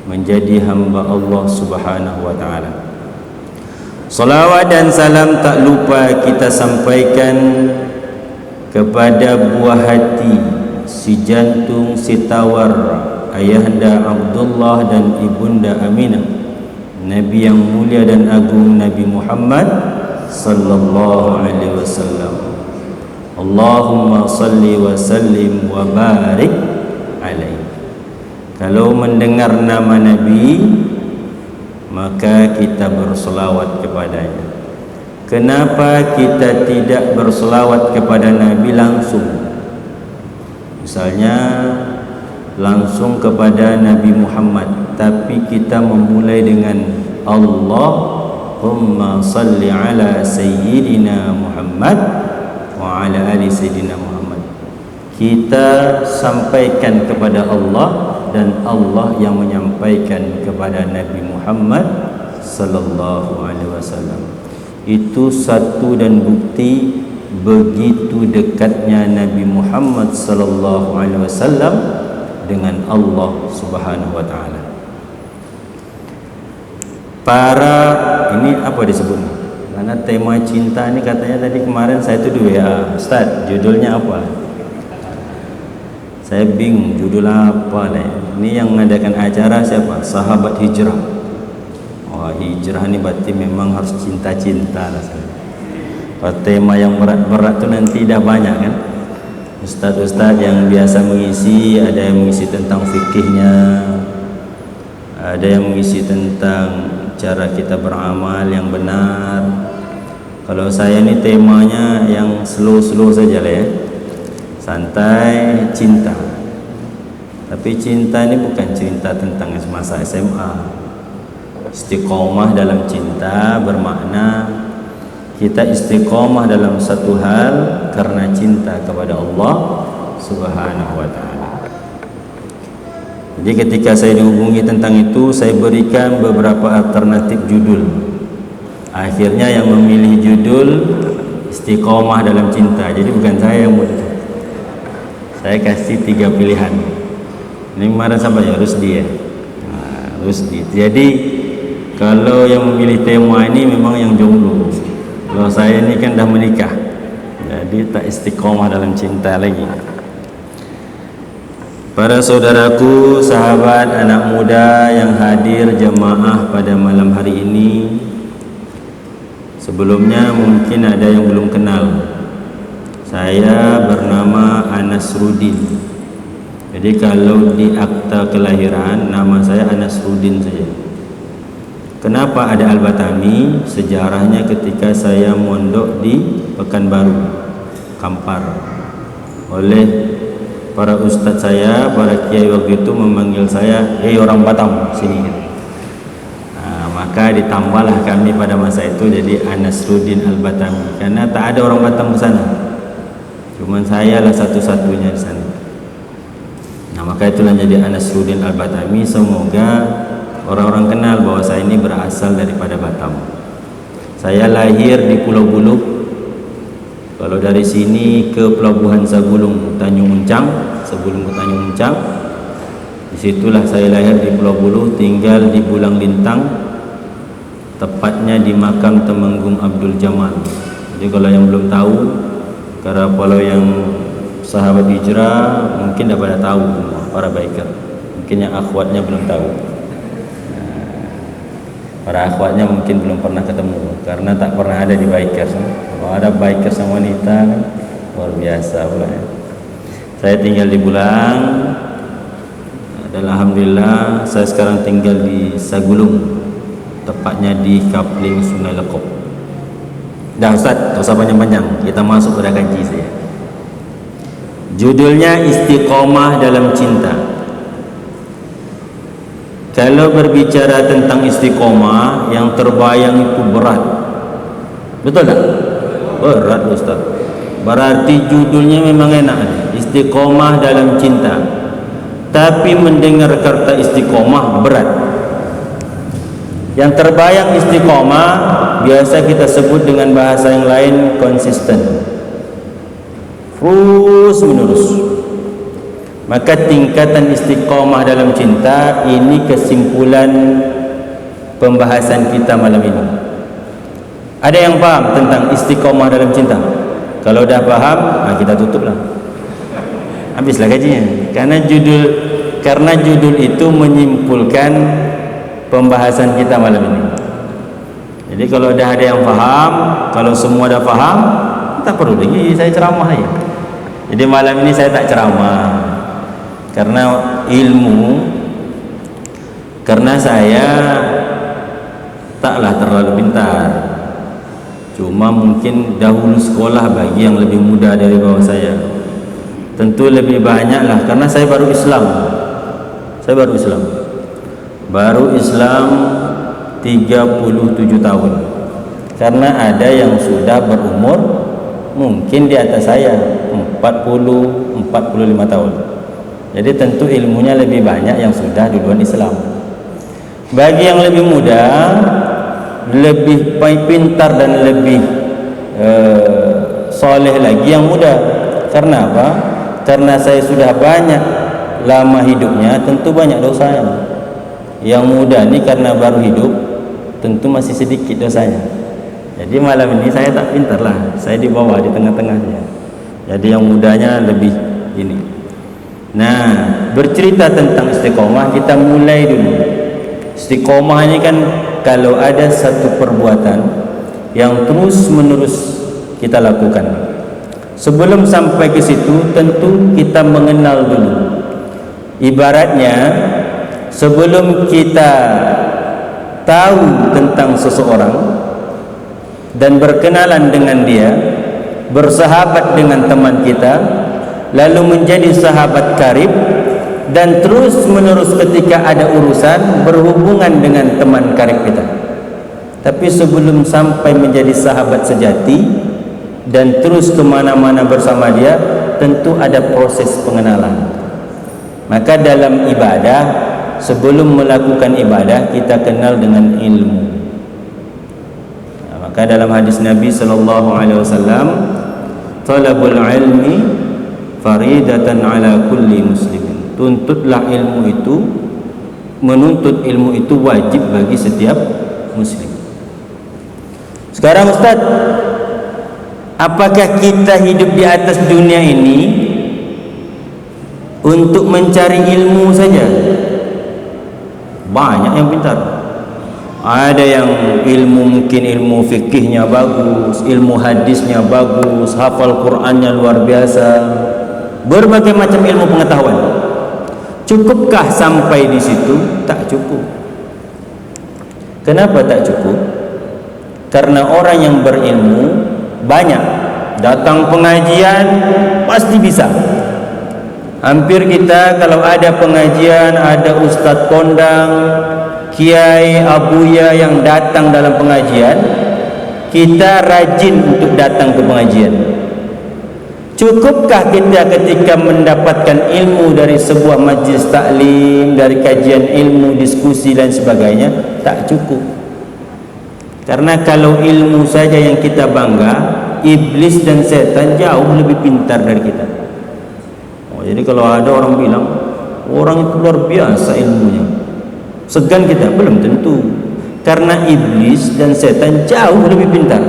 menjadi hamba Allah Subhanahu wa taala. Salawat dan salam tak lupa kita sampaikan kepada buah hati, si jantung, si tawar, ayahanda Abdullah dan ibunda Aminah, Nabi yang mulia dan agung, Nabi Muhammad sallallahu alaihi wasallam. Allahumma salli wa sallim wa barik alaihi. Kalau mendengar nama Nabi, maka kita berselawat kepadanya. Kenapa kita tidak berselawat kepada Nabi langsung? Misalnya langsung kepada Nabi Muhammad, tapi kita memulai dengan Allahumma salli ala sayyidina Muhammad wa ala ali sayyidina Muhammad. Kita sampaikan kepada Allah dan Allah yang menyampaikan kepada Nabi Muhammad sallallahu alaihi wasallam. Itu satu dan bukti begitu dekatnya Nabi Muhammad sallallahu alaihi wasallam dengan Allah Subhanahu wa taala. Para ini apa disebut? Karena tema cinta ini katanya tadi kemarin saya tuh di WA, Ustaz, judulnya apa? Saya bingung judul apa lah. Ini yang mengadakan acara siapa? Sahabat hijrah. Oh, hijrah ini berarti memang harus cinta-cinta lah. Kalau tema yang berat-berat tu nanti dah banyak kan. Ustaz-ustaz yang biasa mengisi, ada yang mengisi tentang fikihnya, ada yang mengisi tentang cara kita beramal yang benar. Kalau saya ni temanya yang slow-slow saja lah ya. Santai, cinta. Tapi cinta ini bukan cinta tentang masa SMA. Istiqomah dalam cinta bermakna kita istiqomah dalam satu hal karena cinta kepada Allah Subhanahu wa taala. Jadi ketika saya dihubungi tentang itu, saya berikan beberapa alternatif judul. Akhirnya yang memilih judul istiqomah dalam cinta. Jadi bukan saya yang buat. Saya kasih 3 pilihan. Ini kemarin sampai ya Rusdi ya. Rusdi. Jadi kalau yang memilih tema ini memang yang jomblo. Kalau saya ini kan dah menikah, jadi tak istiqomah dalam cinta lagi. Para saudaraku, sahabat, anak muda yang hadir jemaah pada malam hari ini, sebelumnya mungkin ada yang belum kenal. Saya bernama Anas Rudin. Jadi kalau di akta kelahiran nama saya Anas Rudin saja. Kenapa ada Al-Batami? Sejarahnya ketika saya mondok di Pekanbaru, Kampar, oleh para ustaz saya, para kiai waktu itu memanggil saya, "Hei orang Batam, sini." Maka ditambahlah kami pada masa itu jadi Anas Rudin Al-Batami, karena tak ada orang Batam ke sana. Cuman saya lah satu-satunya di sana. Nah, maka itulah jadi Anas Rudin Al-Batami. Semoga orang-orang kenal bahwa saya ini berasal daripada Batam. Saya lahir di Pulau Bulu. Kalau dari sini ke Pelabuhan Sagulung, Tanjung Uncang, sebelum ke Tanjung Uncang, disitulah saya lahir di Pulau Bulu, tinggal di Bulang Lintang, tepatnya di makam Temenggung Abdul Jamal. Jadi kalau yang belum tahu, karena kalau yang sahabat hijrah mungkin dah pada tahu, para biker. Mungkin yang akhwatnya belum tahu. Para akhwatnya mungkin belum pernah ketemu karena tak pernah ada di bikers. Kalau ada bikers yang wanita kan luar biasa pula ya. Saya tinggal di Bulang dan alhamdulillah saya sekarang tinggal di Sagulung, tepatnya di Kapling Sungai Lekop. Dah Ustaz, tak usah panjang-panjang, kita masuk pada kaji saja. Judulnya istiqomah dalam cinta. Kalau berbicara tentang istiqomah, yang terbayang itu berat. Betul tak? Berat Ustaz. Berarti judulnya memang enak, istiqomah dalam cinta. Tapi mendengar kata istiqomah berat. Yang terbayang istiqomah biasa kita sebut dengan bahasa yang lain konsisten, terus menerus. Maka tingkatan istiqamah dalam cinta ini kesimpulan pembahasan kita malam ini. Ada yang paham tentang istiqamah dalam cinta? Kalau dah paham, kita tutuplah. Habislah kajinya. Karena judul itu menyimpulkan pembahasan kita malam ini. Jadi kalau dah ada yang faham, kalau semua dah faham, tak perlu lagi saya ceramah ya. Jadi malam ini saya tak ceramah. Karena karena saya taklah terlalu pintar. Cuma mungkin dahulu sekolah bagi yang lebih muda dari bawah saya. Tentu lebih banyaklah karena saya baru Islam. Baru Islam 37 tahun. Karena ada yang sudah berumur mungkin di atas saya 40-45 tahun. Jadi tentu ilmunya lebih banyak yang sudah duluan Islam. Bagi yang lebih muda, lebih pintar dan lebih soleh lagi yang muda. Karena apa? Karena saya sudah banyak lama hidupnya, tentu banyak dosanya. Yang muda ini karena baru hidup, tentu masih sedikit dosanya. Jadi malam ini saya tak pintar lah, saya di bawah, di tengah-tengahnya. Jadi yang mudanya lebih ini. Nah, bercerita tentang istiqomah, kita mulai dulu. Istiqomah ini kan kalau ada satu perbuatan yang terus menerus kita lakukan. Sebelum sampai ke situ, tentu kita mengenal dulu. Ibaratnya sebelum kita tahu tentang seseorang dan berkenalan dengan dia, bersahabat dengan teman kita, lalu menjadi sahabat karib, dan terus menerus ketika ada urusan berhubungan dengan teman karib kita. Tapi sebelum sampai menjadi sahabat sejati dan terus kemana-mana bersama dia, tentu ada proses pengenalan. Maka dalam ibadah, sebelum melakukan ibadah, kita kenal dengan ilmu. Maka dalam hadis Nabi SAW, talabul ilmi faridatan ala kulli muslimin. Tuntutlah ilmu itu, menuntut ilmu itu wajib bagi setiap muslim. Sekarang Ustaz, apakah kita hidup di atas dunia ini untuk mencari ilmu saja? Banyak yang pintar. Ada yang ilmu, mungkin ilmu fikihnya bagus, ilmu hadisnya bagus, hafal Qur'annya luar biasa, berbagai macam ilmu pengetahuan. Cukupkah sampai di situ? Tak cukup. Kenapa tak cukup? Karena orang yang berilmu banyak, datang pengajian pasti bisa. Hampir kita kalau ada pengajian, ada ustadz kondang, kiai, abuya yang datang dalam pengajian, kita rajin untuk datang ke pengajian. Cukupkah kita ketika mendapatkan ilmu dari sebuah majlis taklim, dari kajian ilmu, diskusi dan sebagainya? Tak cukup. Karena kalau ilmu saja yang kita bangga, iblis dan setan jauh lebih pintar dari kita. Jadi kalau ada orang bilang orang itu luar biasa ilmunya, segan kita? Belum tentu. Karena iblis dan setan jauh lebih pintar.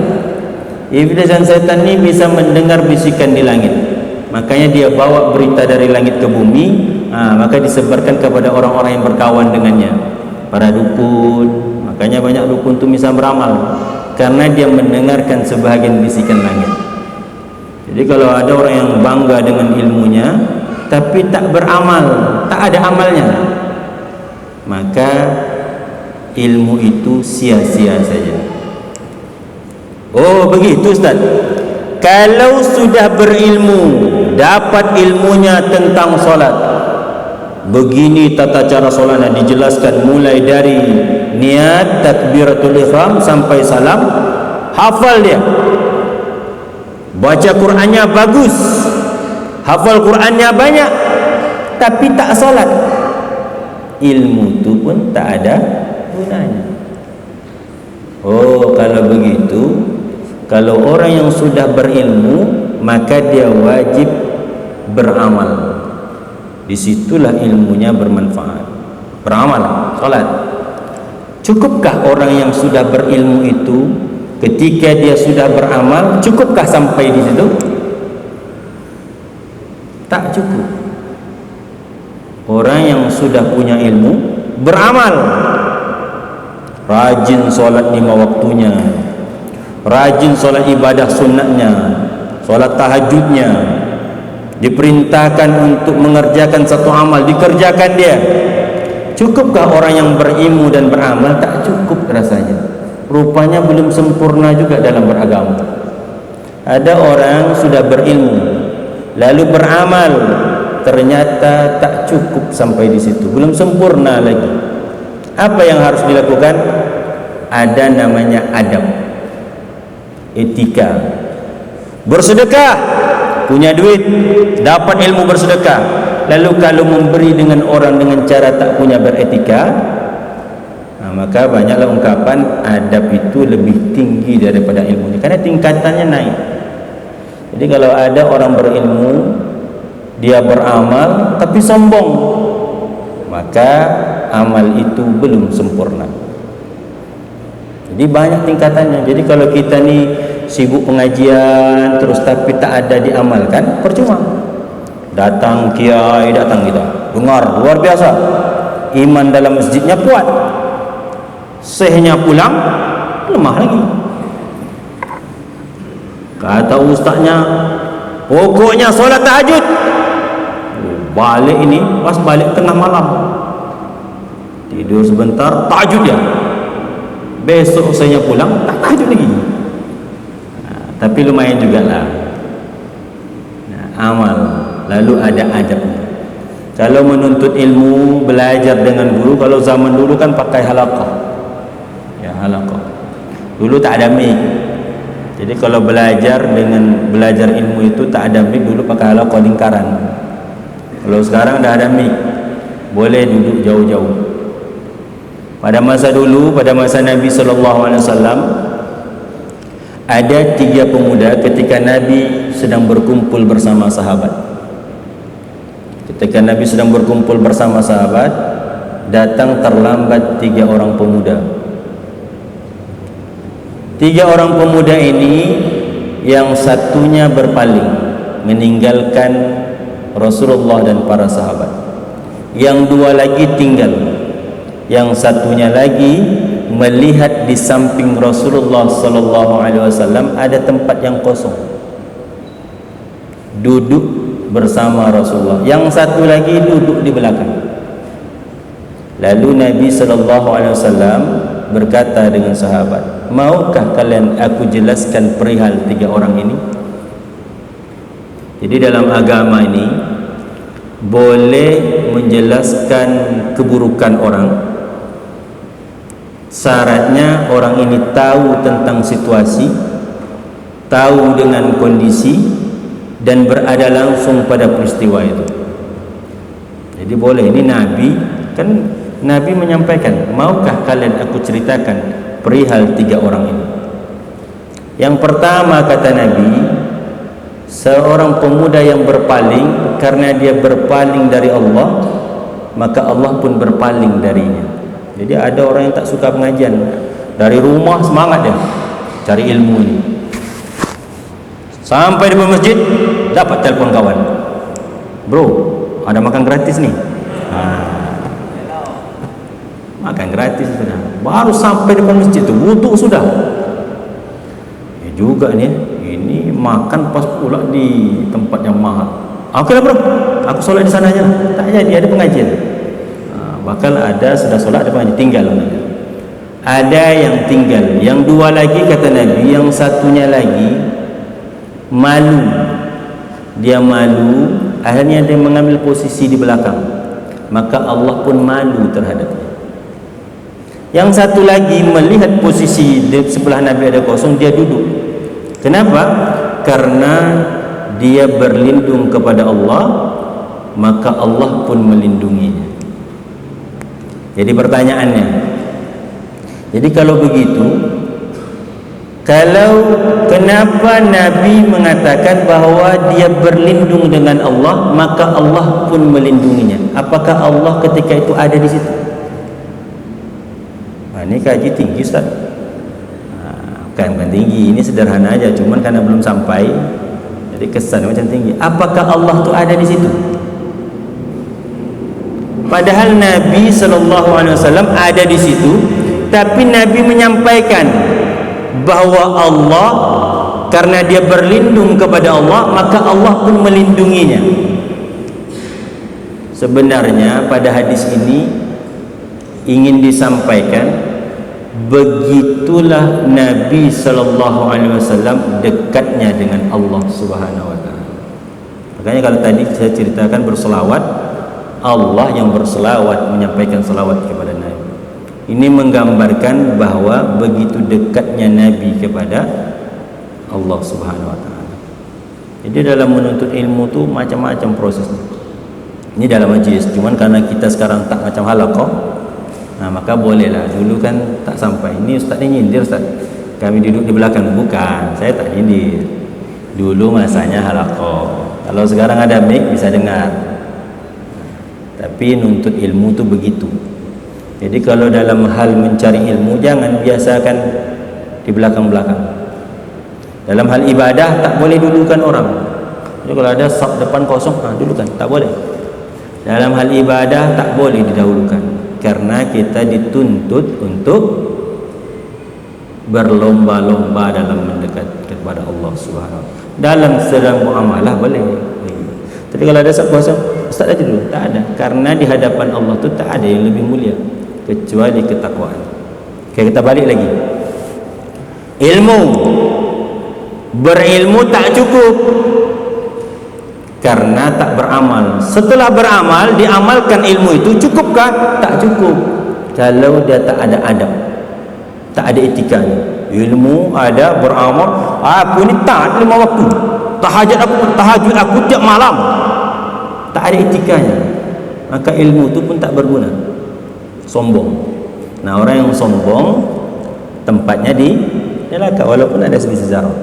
Iblis dan setan ini bisa mendengar bisikan di langit, makanya dia bawa berita dari langit ke bumi, maka disebarkan kepada orang-orang yang berkawan dengannya, para dukun. Makanya banyak dukun itu bisa beramal, karena dia mendengarkan sebahagian bisikan langit. Jadi kalau ada orang yang bangga dengan ilmunya tapi tak beramal, tak ada amalnya, maka ilmu itu sia-sia saja. Oh begitu Ustaz. Kalau sudah berilmu, dapat ilmunya tentang solat, begini tata cara solatnya dijelaskan mulai dari niat, takbiratul ihram sampai salam, hafal dia. Baca Qur'annya bagus, hafal Qur'annya banyak, tapi tak solat, ilmu itu pun tak ada gunanya. Oh kalau begitu, kalau orang yang sudah berilmu, maka dia wajib beramal. disitulah ilmunya bermanfaat. Beramal, salat. Cukupkah orang yang sudah berilmu itu ketika dia sudah beramal, cukupkah sampai di situ? Tak cukup. Orang yang sudah punya ilmu beramal, rajin solat 5 waktunya, rajin solat ibadah sunnatnya, solat tahajudnya, diperintahkan untuk mengerjakan satu amal, dikerjakan dia. Cukupkah orang yang berilmu dan beramal? Tak cukup rasanya. Rupanya belum sempurna juga dalam beragama. Ada orang sudah berilmu lalu beramal, ternyata tak cukup sampai di situ, belum sempurna lagi. Apa yang harus dilakukan? Ada namanya adab, etika. Bersedekah, punya duit, dapat ilmu bersedekah, lalu kalau memberi dengan orang dengan cara tak punya beretika, maka banyaklah ungkapan adab itu lebih tinggi daripada ilmunya, karena tingkatannya naik. Jadi kalau ada orang berilmu, dia beramal tapi sombong, maka amal itu belum sempurna. Jadi banyak tingkatannya. Jadi kalau kita ni sibuk pengajian terus tapi tak ada diamalkan, percuma. Datang kiai, datang kita dengar luar biasa, iman dalam masjidnya kuat, sehnya pulang lemah lagi. Kata ustaznya, pokoknya solat tahajud. Balik ini pas balik tengah malam, tidur sebentar, tahajud ya. Besok saya pulang tak tahajud lagi. Tapi lumayan jugalah. Amal, lalu ada adabnya. Kalau menuntut ilmu, belajar dengan guru, kalau zaman dulu kan pakai halaqah. Ya, halaqah. Dulu tak ada mic. Jadi kalau belajar ilmu itu tak ada mic, dulu pakai halaqah lingkaran. Kalau sekarang dah ada mic, boleh duduk jauh-jauh. Pada masa dulu, pada masa Nabi SAW, ada 3 pemuda ketika Nabi sedang berkumpul bersama sahabat. Ketika Nabi sedang berkumpul bersama sahabat, datang terlambat 3 orang pemuda. 3 orang pemuda ini, yang satunya berpaling, meninggalkan Rasulullah dan para sahabat. Yang 2 lagi tinggal. Yang satunya lagi melihat di samping Rasulullah SAW ada tempat yang kosong, duduk bersama Rasulullah. Yang satu lagi duduk di belakang. Lalu Nabi SAW berkata dengan sahabat, maukah kalian aku jelaskan perihal 3 orang ini? Jadi dalam agama ini boleh menjelaskan keburukan orang, syaratnya orang ini tahu tentang situasi, tahu dengan kondisi, dan berada langsung pada peristiwa itu. Jadi boleh. Ini Nabi, kan Nabi menyampaikan, maukah kalian aku ceritakan perihal 3 orang ini? Yang pertama, kata Nabi, seorang pemuda yang berpaling, karena dia berpaling dari Allah, maka Allah pun berpaling darinya. Jadi ada orang yang tak suka pengajian, dari rumah semangat dia cari ilmu ini, sampai di masjid dapat telpon kawan, bro ada makan gratis nih. Makan gratis sudah, baru sampai depan masjid tu wudu sudah. Ya juga nih, ini makan pas pula di tempat yang mahal. Oke lah bro, aku solat di sana aja. Tak jadi, ada pengajian. Bakal ada sudah solat, ada pengajian, tinggal. Ada yang tinggal. Yang 2 lagi kata Nabi, yang satunya lagi malu. Dia malu, akhirnya dia mengambil posisi di belakang. Maka Allah pun malu terhadapnya. Yang satu lagi melihat posisi di sebelah Nabi ada kosong, dia duduk. Kenapa? Karena dia berlindung kepada Allah, maka Allah pun melindunginya. Jadi pertanyaannya, jadi kalau begitu Kalau kenapa Nabi mengatakan bahawa dia berlindung dengan Allah, maka Allah pun melindunginya? Apakah Allah ketika itu ada di situ? Ini kaji tinggi, Ustaz. Bukan tinggi, ini sederhana aja, cuman karena belum sampai jadi kesan macam tinggi. Apakah Allah tu ada di situ? Padahal Nabi SAW ada di situ, tapi Nabi menyampaikan bahawa Allah, karena dia berlindung kepada Allah, maka Allah pun melindunginya. Sebenarnya pada hadis ini ingin disampaikan, begitulah Nabi SAW dekatnya dengan Allah Subhanahu Wa Taala. Makanya kalau tadi saya ceritakan berselawat, Allah yang berselawat menyampaikan selawat kepada Nabi. Ini menggambarkan bahawa begitu dekatnya Nabi kepada Allah Subhanahu Wa Taala. Jadi dalam menuntut ilmu tu macam-macam prosesnya. Ini dalam majlis, cuman karena kita sekarang tak macam halaqah, maka bolehlah. Dulu kan tak sampai. Ini ustaz ni nyindir, Ustaz. Kami duduk di belakang. Bukan, saya tak nyindir. Dulu masanya halaqah. Kalau sekarang ada mic bisa dengar. Tapi nuntut ilmu tu begitu. Jadi kalau dalam hal mencari ilmu, jangan biasakan di belakang-belakang. Dalam hal ibadah tak boleh dulukan orang. Jadi kalau ada saf depan kosong, dulukan, tak boleh. Dalam hal ibadah tak boleh didahulukan, karena kita dituntut untuk berlomba-lomba dalam mendekat kepada Allah Subhanahu Wa Taala. Dalam sedang muamalah boleh. Tapi kalau ada saf kosong, Ustaz aja dulu, tak ada. Karena di hadapan Allah tu tak ada yang lebih mulia kecuali ketakwaan. Oke, kita balik lagi. Ilmu, berilmu tak cukup karena tak beramal. Setelah beramal, diamalkan ilmu itu, cukupkah? Tak cukup kalau dia tak ada adab, tak ada etikanya. Ilmu ada, beramal, aku ni taat 5 waktu, tahajud aku tiap malam, tak ada etikanya, maka ilmu itu pun tak berguna. Sombong. Nah, orang yang sombong tempatnya di neraka walaupun ada sedikit sejarah.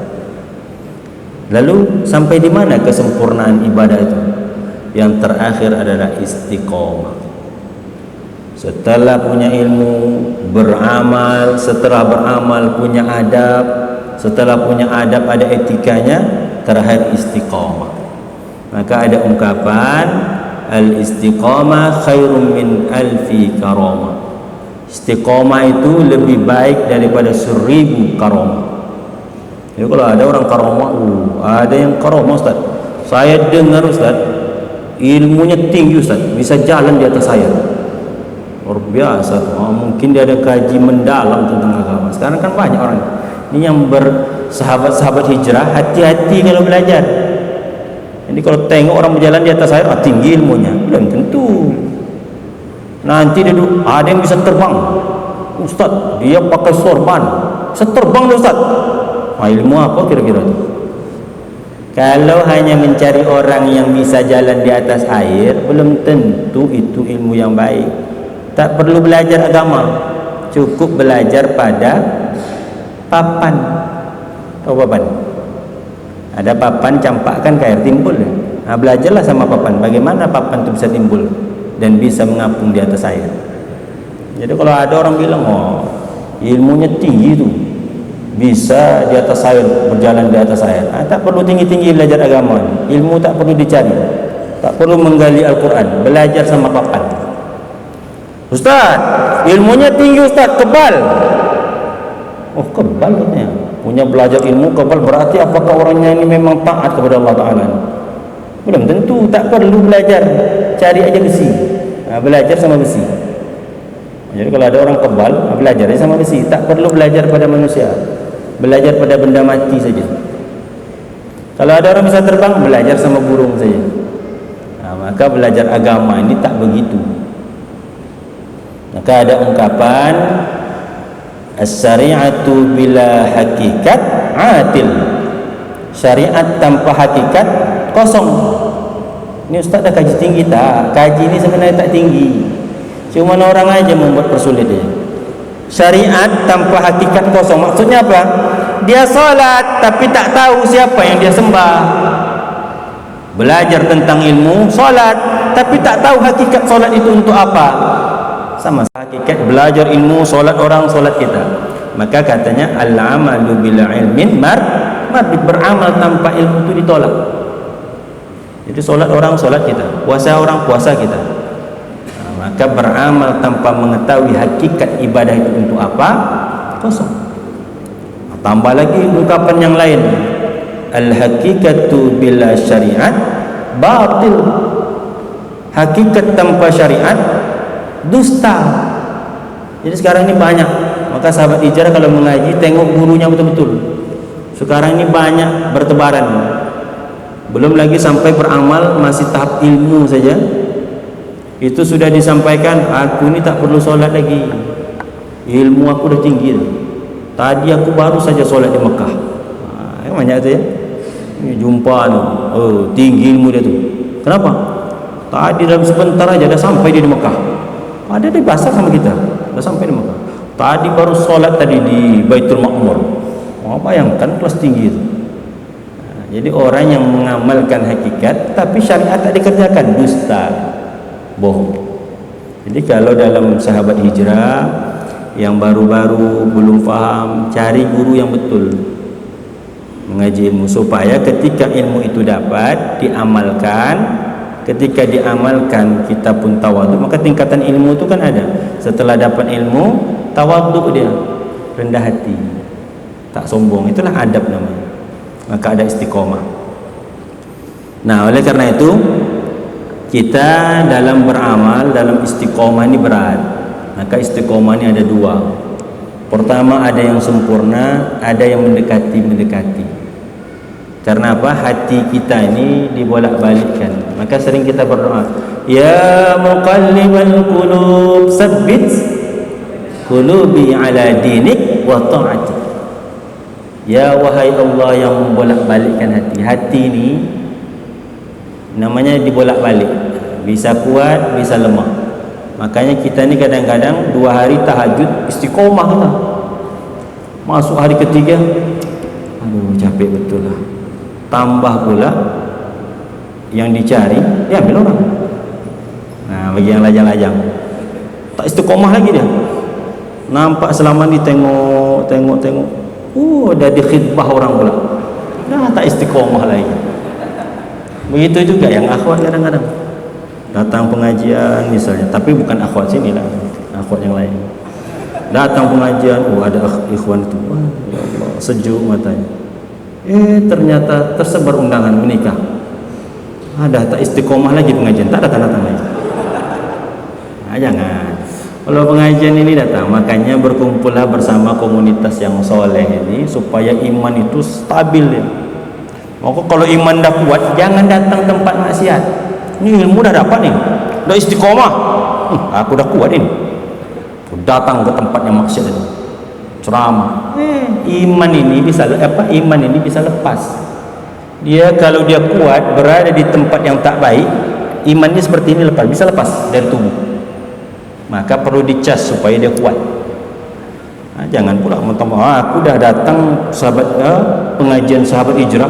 Lalu sampai di mana kesempurnaan ibadah itu? Yang terakhir adalah istiqomah. Setelah punya ilmu, beramal, setelah beramal punya adab, setelah punya adab ada etikanya, terakhir istiqomah. Maka ada ungkapan, al-istiqamah khairun min alfi karamah. Istiqamah itu lebih baik daripada 1000 karamah. Jadi kalau ada orang karamah, ada yang karamah, Ustaz, saya dengar, Ustaz, ilmunya tinggi, Ustaz, bisa jalan di atas saya. Luar biasa. Mungkin dia ada kaji mendalam tentang agama. Sekarang kan banyak orang ini yang bersahabat-sahabat hijrah, hati-hati kalau belajar. Jadi kalau tengok orang berjalan di atas air, tinggi ilmunya. Belum tentu. Nanti dia ada yang bisa terbang. Ustaz, dia pakai sorban, bisa terbang, Ustaz. Ilmu apa kira-kira itu? Kalau hanya mencari orang yang bisa jalan di atas air, belum tentu itu ilmu yang baik. Tak perlu belajar agama, cukup belajar pada papan. Tahu papan? Ada papan, campakkan ke air, timbul. Belajarlah sama papan, bagaimana papan itu bisa timbul dan bisa mengapung di atas air. Jadi kalau ada orang bilang, ilmunya tinggi itu, bisa di atas air, berjalan di atas air, tak perlu tinggi-tinggi belajar agama. Ilmu tak perlu dicari, tak perlu menggali Al-Quran, belajar sama papan. Ustaz, ilmunya tinggi, Ustaz, kebal. Kebal katanya. Punya belajar ilmu kebal, berarti apakah orangnya ini memang taat kepada Allah Ta'ala? Belum tentu, tak perlu belajar, cari aja besi, belajar sama besi. Jadi kalau ada orang kebal, belajar sama besi, tak perlu belajar pada manusia, belajar pada benda mati saja. Kalau ada orang bisa terbang, belajar sama burung saja. Maka belajar agama ini tak begitu. Maka ada ungkapan, as-syari'atu bila hakikat atil. Syariat tanpa hakikat kosong. Ini Ustaz dah kaji tinggi tak? Kaji ini sebenarnya tak tinggi, cuma orang aja membuat persulit dia. Syariat tanpa hakikat kosong. Maksudnya apa? dia solat tapi tak tahu siapa yang dia sembah. Belajar tentang ilmu solat tapi tak tahu hakikat solat itu untuk apa. Sama hakikat belajar ilmu solat orang, solat kita. Maka katanya al-amalu bila ilmin mardud, beramal tanpa ilmu itu ditolak. Jadi solat orang, solat kita, puasa orang, puasa kita. Maka beramal tanpa mengetahui hakikat ibadah itu untuk apa, kosong. Tambah lagi ungkapan yang lain, al-hakikatu bila syariat batil. Hakikat tanpa syariat dusta. Jadi sekarang ini banyak, maka sahabat hijrah kalau mengaji tengok gurunya betul-betul. Sekarang ini banyak bertebaran, belum lagi sampai beramal, masih tahap ilmu saja. Itu sudah disampaikan, aku ini tak perlu solat lagi, ilmu aku dah tinggi. Tadi aku baru saja solat di Mekah. Banyak tu ya, jumpa tu, oh tinggi ilmu dia tu. Kenapa? Tadi dalam sebentar aja dah sampai dia di Mekah. Ada di pasar sama kita, dah sampai di Mekah. Tadi baru solat tadi di Baitul Ma'mur. Bayangkan kelas tinggi itu. Jadi orang yang mengamalkan hakikat tapi syariat tak dikerjakan, dusta, bohong. Jadi kalau dalam sahabat hijrah yang baru-baru belum faham, cari guru yang betul mengaji ilmu, supaya ketika ilmu itu dapat diamalkan. Ketika diamalkan kita pun tawadhu, maka tingkatan ilmu itu kan ada. Setelah dapat ilmu, tawadhu dia, rendah hati, tak sombong. Itulah adab namanya. Maka ada istiqomah. Nah, oleh karena itu kita dalam beramal, dalam istiqomah ini berat. Maka istiqomah ini ada dua. Pertama, ada yang sempurna, ada yang mendekati. Karena apa? Hati kita ini dibolak-balikkan. Maka sering kita berdoa, ya muqallibal qulub tsabbit qulubi ala dinik wa ta'atik. Ya wahai Allah yang membolak-balikkan hati. Hati ini namanya dibolak-balik, bisa kuat, bisa lemah. Makanya kita ni kadang-kadang 2 hari tahajud istiqomah kita. Masuk hari ketiga, aduh capek betul lah. Tambah pula yang dicari diambil orang. Nah, bagi yang lajang-lajang tak istiqomah lagi dia. Nampak selama ni tengok. Dah dikhidbah orang pula. Dah tak istiqomah lagi. Begitu juga yang akhwat kadang-kadang datang pengajian misalnya, tapi bukan akhwat sini lah, akhwat yang lain. Datang pengajian, ada ikhwan itu, ya Allah, sejuk matanya. Ternyata tersebar undangan menikah. Ada tak istiqomah lagi pengajian, tak datang-datang lagi. Jangan. Kalau pengajian ini datang, makanya berkumpullah bersama komunitas yang soleh ini supaya iman itu stabil ya. Maka kalau iman dah kuat, jangan datang tempat maksiat. Ini ilmu dah dapat nih, dah istiqomah. Aku dah kuat ini. Datang ke tempat yang maksiat itu, ceramah. Iman ini bisa Iman ini bisa lepas. Dia kalau dia kuat berada di tempat yang tak baik, imannya seperti ini bisa lepas dari tubuh. Maka perlu dicas supaya dia kuat. Jangan pula aku dah datang pengajian sahabat hijrah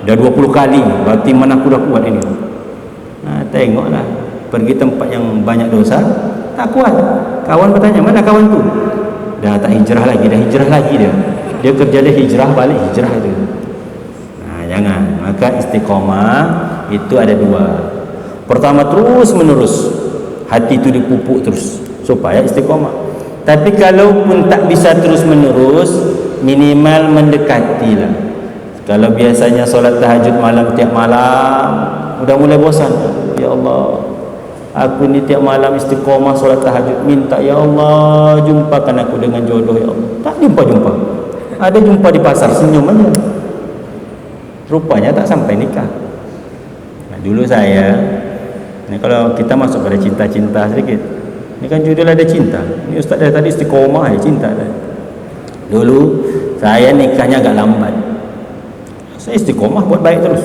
dah 20 kali, berarti mana aku dah kuat ini. Tengoklah, pergi tempat yang banyak dosa tak kuat. Kawan bertanya, mana kawan tu? Dah tak hijrah lagi, dah hijrah lagi dia kerja dia hijrah balik, hijrah itu. Jangan. Maka istiqomah itu ada dua. Pertama, terus menerus hati itu dipupuk terus supaya istiqomah. Tapi kalaupun tak bisa terus menerus, minimal mendekatilah. Kalau biasanya solat tahajud malam tiap malam, udah mulai bosan. Ya Allah, aku ni tiap malam istiqomah solat tahajud, minta ya Allah jumpakan aku dengan jodoh ya Allah. Tak jumpa. Ada jumpa di pasar, senyum aja. Rupanya tak sampai nikah. Dulu saya, kalau kita masuk pada cinta-cinta sedikit, ini kan judul ada cinta. Ini Ustaz dari tadi istiqomah ya, cinta. Dulu saya nikahnya agak lambat. Saya istiqomah buat baik terus.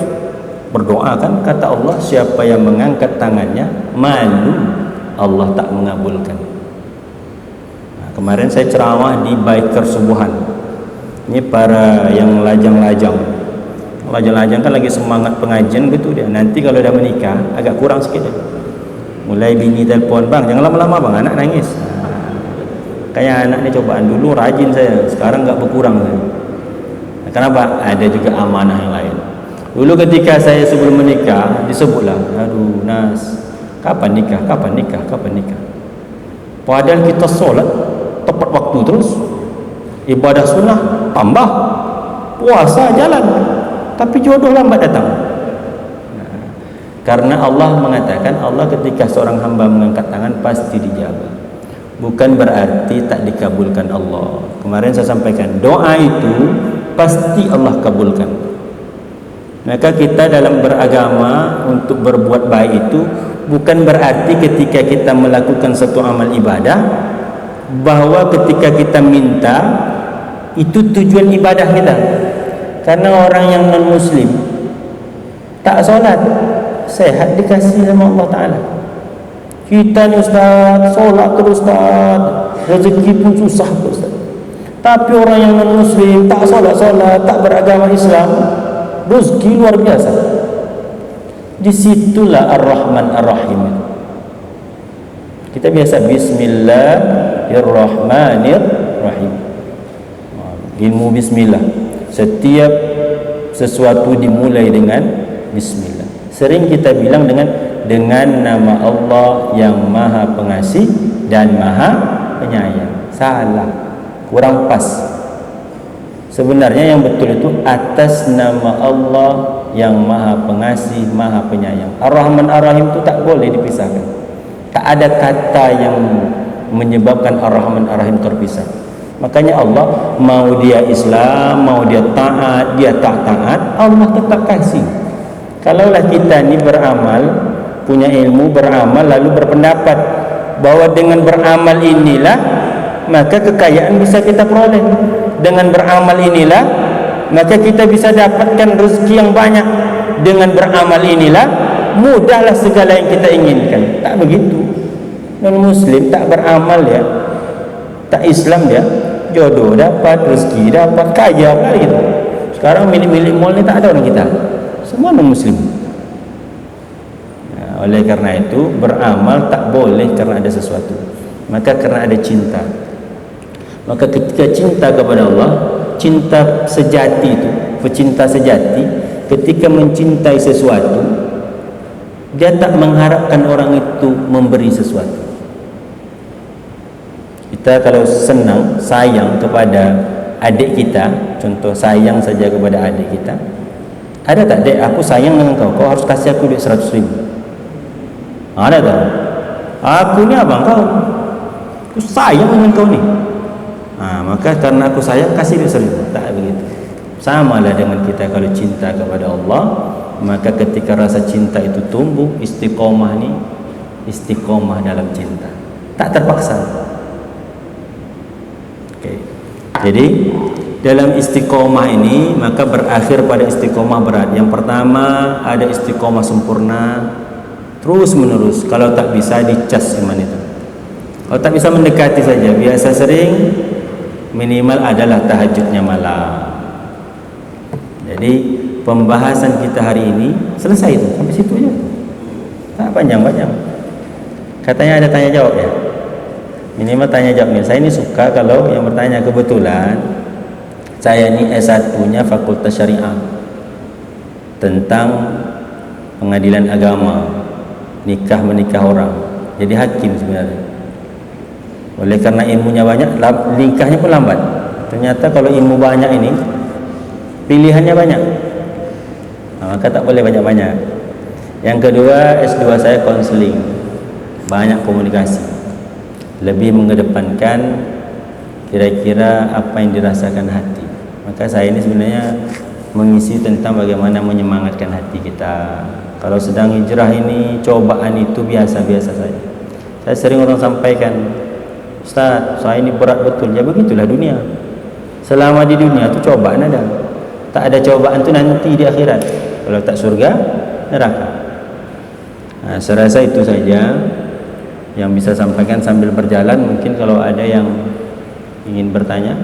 Berdoa kan, kata Allah, siapa yang mengangkat tangannya malu Allah tak mengabulkan. Kemarin saya ceramah di Biker Subuhan. Ini para yang lajang-lajang. Lajang-lajang kan lagi semangat pengajian gitu dia. Nanti kalau dah menikah agak kurang sikit dia. Mulai bini telpon, bang jangan lama-lama bang, anak nangis. Kayak anak ni cobaan, dulu rajin saya, sekarang enggak berkurang saya. Kenapa? Ada juga amanah yang lain. Dulu ketika saya sebelum menikah disebutlah, aduh Nas, kapan nikah, kapan nikah, kapan nikah. Padahal kita solat tepat waktu terus, ibadah sunnah tambah, puasa jalan, tapi jodoh lambat datang. Karena Allah mengatakan, Allah ketika seorang hamba mengangkat tangan pasti dijawab. Bukan berarti tak dikabulkan Allah. Kemarin saya sampaikan, doa itu pasti Allah kabulkan. Maka kita dalam beragama untuk berbuat baik itu bukan berarti ketika kita melakukan satu amal ibadah bahwa ketika kita minta itu tujuan ibadah kita. Karena orang yang non muslim tak solat, sehat dikasih sama Allah Ta'ala. Kita ni Ustaz, solat terus Ustaz, rezeki pun susah Ustaz. Tapi orang yang non muslim tak solat-solat, tak beragama Islam, rezeki luar biasa. Disitulah Ar-Rahman Ar-Rahim. Kita biasa Bismillahirrahmanirrahim. Ilmu Bismillah. Setiap sesuatu dimulai dengan Bismillah. Sering kita bilang dengan nama Allah yang Maha Pengasih dan Maha Penyayang. Salah, kurang pas. Sebenarnya yang betul itu atas nama Allah yang Maha Pengasih, Maha Penyayang. Ar-Rahman Ar-Rahim itu tak boleh dipisahkan. Tak ada kata yang menyebabkan Ar-Rahman Ar-Rahim terpisah. Makanya Allah mau dia Islam, mau dia taat, dia tak taat, Allah tetap kasih. Kalaulah kita ni beramal, punya ilmu, beramal lalu berpendapat bahwa dengan beramal inilah maka kekayaan bisa kita peroleh, dengan beramal inilah maka kita bisa dapatkan rezeki yang banyak, dengan beramal inilah mudahlah segala yang kita inginkan. Tak begitu. Non muslim tak beramal ya, tak Islam dia, jodoh dapat, rezeki dapat, kaya lah gitu. Sekarang milik-milik mall ni tak ada orang kita, semua non muslim. Oleh karena itu beramal tak boleh karena ada sesuatu, maka karena ada cinta. Maka ketika cinta kepada Allah, cinta sejati itu, pecinta sejati ketika mencintai sesuatu, dia tak mengharapkan orang itu memberi sesuatu. Kita kalau senang, sayang kepada adik kita, contoh sayang saja kepada adik kita, ada tak, dek aku sayang dengan kau, kau harus kasih aku duit 100 ribu. Ada tak? Aku ni abang kau, aku sayang dengan kau ni. Maka karena aku sayang kasih duit 100 ribu. Tak begitu. Samalah dengan kita kalau cinta kepada Allah, maka ketika rasa cinta itu tumbuh, istiqomah ni istiqomah dalam cinta, tak terpaksa. Okay. Jadi dalam istiqomah ini maka berakhir pada istiqomah berat. Yang pertama ada istiqomah sempurna terus menerus. Kalau tak bisa dicas iman itu. Kalau tak bisa mendekati saja, biasa sering, minimal adalah tahajudnya malam. Jadi pembahasan kita hari ini selesai itu, sampai situ aja. Tak panjang-panjang. Katanya ada tanya jawab ya. Minimal tanya jawabnya. Saya ini suka kalau yang bertanya. Kebetulan saya ini S1-nya Fakultas Syariah tentang pengadilan agama, nikah menikah orang. Jadi hakim sebenarnya. Oleh karena ilmunya banyak, nikahnya pun lambat. Ternyata kalau ilmu banyak ini pilihannya banyak, maka tak boleh banyak-banyak. Yang kedua, S2 saya konseling, banyak komunikasi, lebih mengedepankan kira-kira apa yang dirasakan hati. Maka saya ini sebenarnya mengisi tentang bagaimana menyemangatkan hati kita. Kalau sedang hijrah ini, cobaan itu biasa-biasa saja. Saya sering orang sampaikan, Ustaz, saya ini berat betul. Ya begitulah dunia. Selama di dunia itu cobaan ada. Tak ada cobaan itu nanti di akhirat. Kalau tak surga, neraka. Saya rasa itu saja yang bisa sampaikan sambil berjalan. Mungkin kalau ada yang ingin bertanya.